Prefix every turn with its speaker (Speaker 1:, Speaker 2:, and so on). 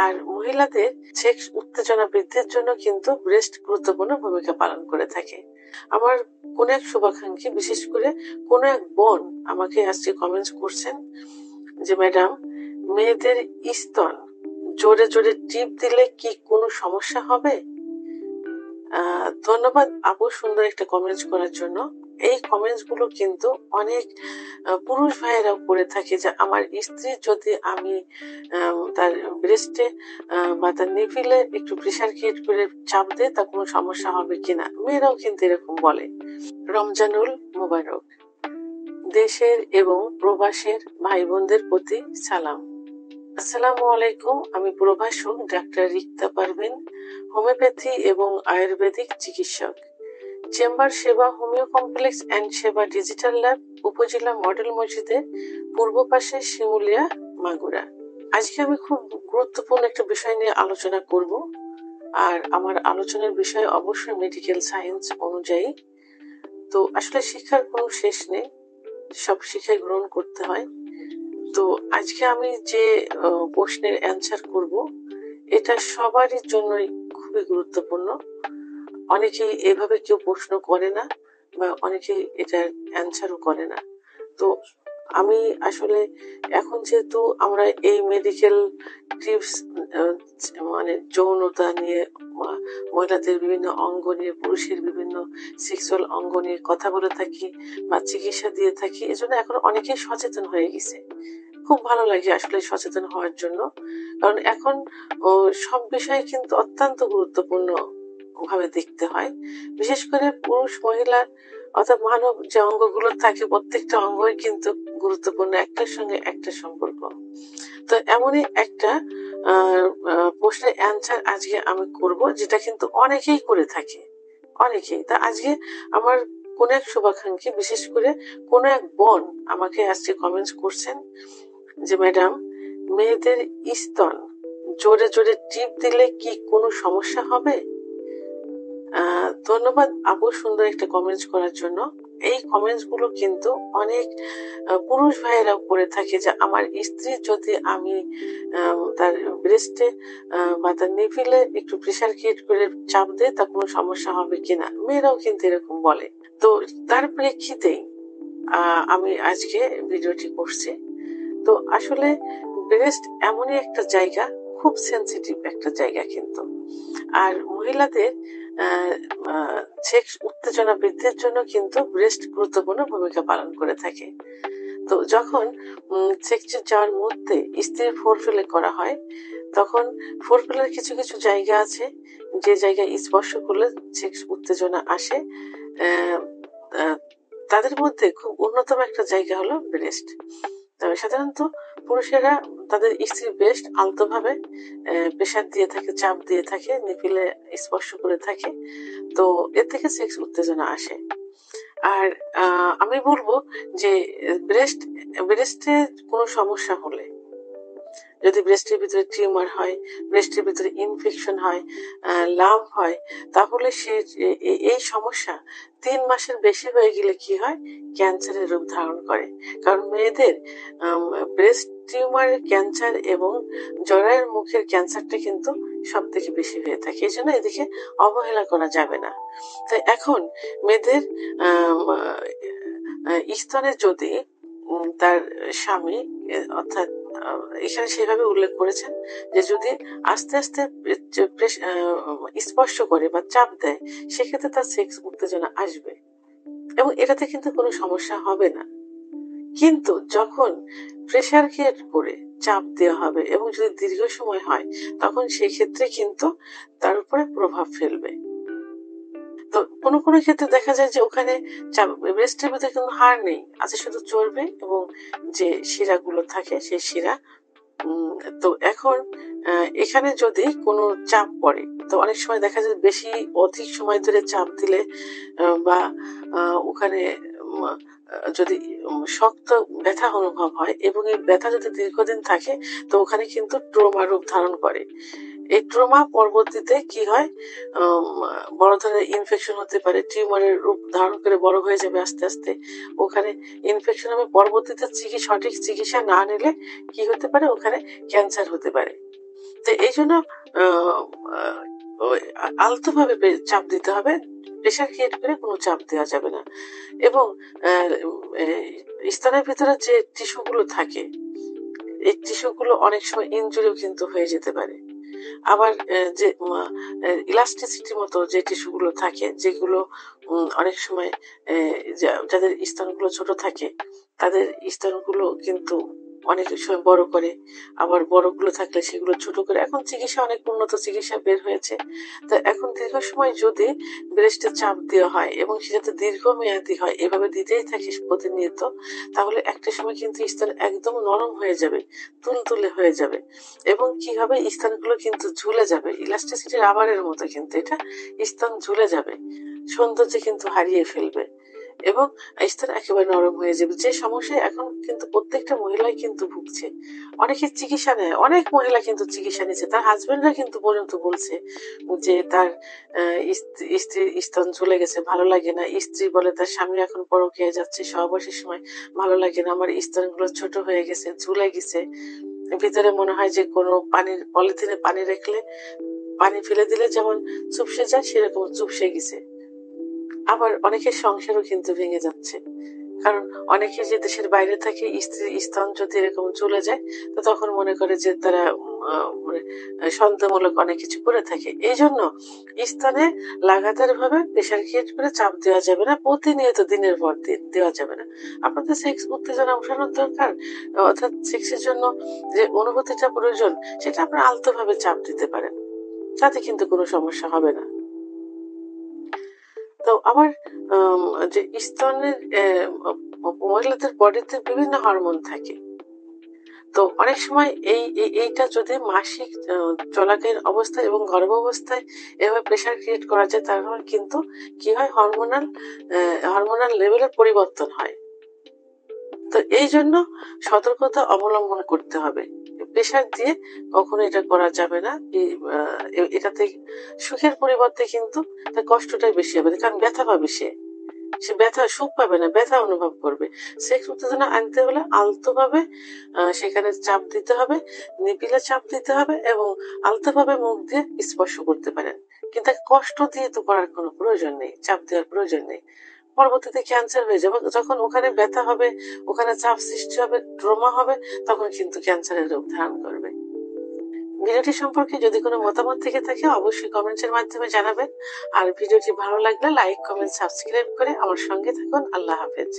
Speaker 1: আর মহিলাদের সেক্স উত্তেজনা বৃদ্ধির জন্য কিন্তু ব্রেস্ট গুরুত্বপূর্ণ ভূমিকা পালন করে থাকে। আমার কোন এক শুভাকাঙ্ক্ষী, বিশেষ করে কোন এক বোন আমাকে আজকে কমেন্টস করছেন যে ম্যাডাম, মেয়েদের স্তন জোরে জোরে টিপ দিলে কি কোনো সমস্যা হবে? ধন্যবাদ আপু সুন্দর একটা কমেন্টস করার জন্য। এই কমেন্টস গুলো কিন্তু অনেক পুরুষ ভাইয়েরাও করে থাকে যে আমার স্ত্রী যদি আমি তার ব্রেস্টে বা তার নিপিলে একটু প্রেশার ক্রিয়েট করে চাপ দেয় তা কোনো সমস্যা হবে কিনা। মেয়েরাও কিন্তু এরকম বলে। রমজানুল মোবারক। দেশের এবং প্রবাসের ভাই বোনদের প্রতি সালাম। আসসালামু আলাইকুম। আমি প্রভাষক ডাক্তার রিক্তা পারভিন, হোমিওপ্যাথি এবং আয়ুর্বেদিক চিকিৎসক, চেম্বার সেবা হোমিও কমপ্লেক্স অ্যান্ড সেবা ডিজিটাল ল্যাব, উপজেলা মডেল মসজিদের পূর্ব পাশে, শিমুলিয়া, মাগুরা। আজকে আমি খুব গুরুত্বপূর্ণ একটা বিষয় নিয়ে আলোচনা করব। আর আমার আলোচনার বিষয় অবশ্যই মেডিকেল সায়েন্স অনুযায়ী। তো আসলে শিক্ষার কোনো শেষ নেই, সব শিক্ষাই গ্রহণ করতে হয়। তো আজকে আমি যে প্রশ্নের অ্যান্সার করব, এটা সবারই জন্যই খুবই গুরুত্বপূর্ণ। অনেকেই এভাবে কেউ প্রশ্ন করে না বা অনেকেই এটার অ্যান্সারও করে না। তো আমি আসলে এখন যেহেতু আমরা এই মেডিকেল টিপস মানে যৌনতা নিয়ে, মহিলাদের বিভিন্ন অঙ্গ নিয়ে, পুরুষের বিভিন্ন সেক্সুয়াল অঙ্গ নিয়ে কথা বলে থাকি বা চিকিৎসা দিয়ে থাকি, এজন্য এখন অনেকেই সচেতন হয়ে গেছে। খুব ভালো লাগে আসলে সচেতন হওয়ার জন্য, কারণ এখন সব বিষয় কিন্তু অত্যন্ত গুরুত্বপূর্ণ ভাবে দেখতে হয়। বিশেষ করে পুরুষ মহিলার অর্থাৎ মানব যে অঙ্গগুলো থাকে, প্রত্যেকটা অঙ্গই কিন্তু গুরুত্বপূর্ণ, একটার সঙ্গে একটা সম্পর্ক। তো এমনই একটা প্রশ্নের অ্যান্সার আজকে আমি করব, যেটা কিন্তু অনেকেই করে থাকে, অনেকেই। তা আজকে আমার কোন এক শুভাকাঙ্ক্ষী, বিশেষ করে কোন এক বোন আমাকে আজকে কমেন্টস করছেন যে ম্যাডাম, মেয়েদের স্তন জোরে জোরে টিপ দিলে কি কোনো সমস্যা হবে? ধন্যবাদ আপু সুন্দর একটা কমেন্টস করার জন্য। এই কমেন্টস গুলো কিন্তু অনেক পুরুষ ভাইয়েরাও করে থাকে যে আমার স্ত্রী যদি আমি তার ব্রেস্টে বা তার নিপিলে একটু প্রেশার ক্রিয়েট করে চাপ দেয় তা কোনো সমস্যা হবে কিনা। মেয়েরাও কিন্তু এরকম বলে। তো তার প্রেক্ষিতেই আমি আজকে ভিডিওটি করছি। তো আসলে ব্রেস্ট এমনই একটা জায়গা, খুব সেন্সিটিভ একটা জায়গা কিন্তু। আর মহিলাদের সেক্স উত্তেজনা বৃদ্ধির জন্য কিন্তু ব্রেস্ট গুরুত্বপূর্ণ ভূমিকা পালন করে থাকে। তো যখন সেক্স যাওয়ার মধ্যে স্ত্রীর ফোরফেলে করা হয়, তখন ফোরফেলের কিছু কিছু জায়গা আছে যে জায়গায় স্পর্শ করলে সেক্স উত্তেজনা আসে। তাদের মধ্যে খুব অন্যতম একটা জায়গা হলো ব্রেস্ট। সাধারণত পুরুষেরা তাদের স্ত্রীর ব্রেস্ট আলতোভাবে প্রেসার দিয়ে থাকে, চাপ দিয়ে থাকে, নিপিলে স্পর্শ করে থাকে। তো এর থেকে সেক্স উত্তেজনা আসে। আর আমি বলবো যে ব্রেস্টে কোনো সমস্যা হলে, যদি ব্রেস্টের ভিতরে টিউমার হয়, ব্রেস্টের ভিতরে ইনফেকশন হয়, লাম্প হয়, তাহলে সে এই সমস্যা 3 মাসের বেশি হয়ে গেলে কি হয়, ক্যান্সারের রূপ ধারণ করে। কারণ মেয়েদের ব্রেস্ট টিউমারের ক্যান্সার এবং জরায়ুর মুখের ক্যান্সারটা কিন্তু সব থেকে বেশি হয়ে থাকে। এই জন্য এদিকে অবহেলা করা যাবে না। তাই এখন মেয়েদের স্তনে যদি তার স্বামী, অর্থাৎ এখানে সেভাবে উল্লেখ করেছেন যে যদি আস্তে আস্তে স্পর্শ করে বা চাপ দেয়, সেক্ষেত্রে তার সেক্স উত্তেজনা আসবে এবং এটাতে কিন্তু কোনো সমস্যা হবে না। কিন্তু যখন প্রেসার ক্রিয়েট করে চাপ দেওয়া হবে এবং যদি দীর্ঘ সময় হয়, তখন সেই ক্ষেত্রে কিন্তু তার উপরে প্রভাব ফেলবে। তো কোনো কোনো ক্ষেত্রে দেখা যায় যে ওখানে ব্রেস্টের ভিতরে কিন্তু হাড় নেই, আছে শুধু চর্বি এবং যে শিরাগুলো থাকে সেই শিরা। তো এখন এখানে যদি কোনো চাপ পড়ে, তো অনেক সময় দেখা যায় বেশি অধিক সময় ধরে চাপ দিলে বা ওখানে যদি শক্ত ব্যথা অনুভব হয় এবং এই ব্যথা যদি দীর্ঘদিন থাকে, তো ওখানে কিন্তু ট্রমা রূপ ধারণ করে। এই ট্রমা পরবর্তীতে কি হয়, বড় ধরনের ইনফেকশন হতে পারে, টিউমারের রূপ ধারণ করে বড় হয়ে যাবে আস্তে আস্তে। ওখানে ইনফেকশন হবে, পরবর্তীতে সঠিক চিকিৎসা না নিলে কি হতে পারে, ওখানে ক্যান্সার হতে পারে। তো এই জন্য আলতোভাবে চাপ দিতে হবে, প্রেশার ক্রিয়েট করে কোনো চাপ দেওয়া যাবে না। এবং স্তনের ভিতরে যে টিস্যুগুলো থাকে, এই টিস্যুগুলো অনেক সময় ইনজুরিও কিন্তু হয়ে যেতে পারে। আবার যে ইলাস্টিসিটির মতো যে টিস্যুগুলো থাকে, যেগুলো অনেক সময় যাদের স্তনগুলো ছোট থাকে তাদের স্তনগুলো কিন্তু অনেক সময় বড় করে, আবার বড়গুলো থাকলে সেগুলো ছোট করে। এখন চিকিৎসা অনেক উন্নত চিকিৎসা বের হয়েছে। তো এখন দীর্ঘ সময় যদি ব্রেস্টে চাপ দেওয়া হয় এবং সেটাতে দীর্ঘমেয়াদী হয়, এভাবে দিতেই থাকে প্রতিনিয়ত, তাহলে একটা সময় কিন্তু স্তন একদম নরম হয়ে যাবে, তুলতুলে হয়ে যাবে এবং কি হবে, স্তনগুলো কিন্তু ঝুলে যাবে। ইলাস্টিসিটি রাবারের মতো কিন্তু এটা, স্তন ঝুলে যাবে, সৌন্দর্য কিন্তু হারিয়ে ফেলবে এবং স্তন একেবারে নরম হয়ে যাবে। যে সমস্যায় এখন কিন্তু প্রত্যেকটা মহিলাই কিন্তু ভুগছে। অনেকে চিকিৎসা নেয়, অনেক মহিলা কিন্তু চিকিৎসা নিচ্ছে, তার হাজবেন্ডরা কিন্তু পর্যন্ত বলছে যে তার স্ত্রী স্তন ঝুলে গেছে, ভালো লাগে না। স্ত্রী বলে তার স্বামী এখন পরকীয়ায় যাচ্ছে, সহবাসের সময় ভালো লাগে না, আমার স্তনগুলো ছোট হয়ে গেছে, ঝুলে গেছে, ভিতরে মনে হয় যে কোনো পলিথিনে পানি রাখলে, পানি ফেলে দিলে যেমন চুপসে যায় সেরকম চুপসে গেছে। আবার অনেকের সংসারও কিন্তু ভেঙে যাচ্ছে, কারণ অনেকে যে দেশের বাইরে থাকে, স্ত্রী স্তন যদি এরকম চলে যায় তো তখন মনে করে যে তারা সন্দেহমূলক অনেক কিছু করে থাকে। এই জন্য স্তনে লাগাতার ভাবে প্রেশার ক্রিয়েট করে চাপ দেওয়া যাবে না, প্রতিনিয়ত দিনের পর দিন দেওয়া যাবে না। আপনাদের সেক্স উত্তেজনা উঠানোর দরকার, অর্থাৎ সেক্সের জন্য যে অনুভূতিটা প্রয়োজন সেটা আপনারা আলতোভাবে চাপ দিতে পারেন, তাতে কিন্তু কোনো সমস্যা হবে না। তো আবার যে স্তনের মহিলাদের বডিতে বিভিন্ন হরমোন থাকে। তো অনেক সময় এইটা যদি মাসিক চলাকালীন অবস্থায় এবং গর্ভাবস্থায় এভাবে প্রেশার ক্রিয়েট করা যায়, তাহলে কিন্তু কি হয়, হরমোনাল লেভেলের পরিবর্তন হয়। তো এই জন্য সতর্কতা অবলম্বন করতে হবে। প্রেশার দিয়ে কখনো এটা করা যাবে না। এটাতে সুখের পরিবর্তে কিন্তু তার কষ্টটাই বেশি হবে, কারণ ব্যথা পাবে সে ব্যথা, সুখ পাবে না, ব্যথা অনুভব করবে। সেক্স উত্তেজনা আনতে হলে আলতোভাবে সেখানে চাপ দিতে হবে, নিপিলে চাপ দিতে হবে এবং আলতোভাবে মুখ দিয়ে স্পর্শ করতে পারেন, কিন্তু কষ্ট দিয়ে তো করার কোনো প্রয়োজন নেই, চাপ দেওয়ার প্রয়োজন নেই। পরবর্তীতে ক্যান্সার হয়ে যাবে, যখন ওখানে ব্যথা হবে, ওখানে চাপ সৃষ্টি হবে, ট্রমা হবে, তখন কিন্তু ক্যান্সারের রূপ ধারণ করবে। ভিডিওটি সম্পর্কে যদি কোনো মতামত থেকে থাকে অবশ্যই কমেন্টের মাধ্যমে জানাবেন। আর ভিডিওটি ভালো লাগলে লাইক, কমেন্ট, সাবস্ক্রাইব করে আমার সঙ্গে থাকুন। আল্লাহ হাফেজ।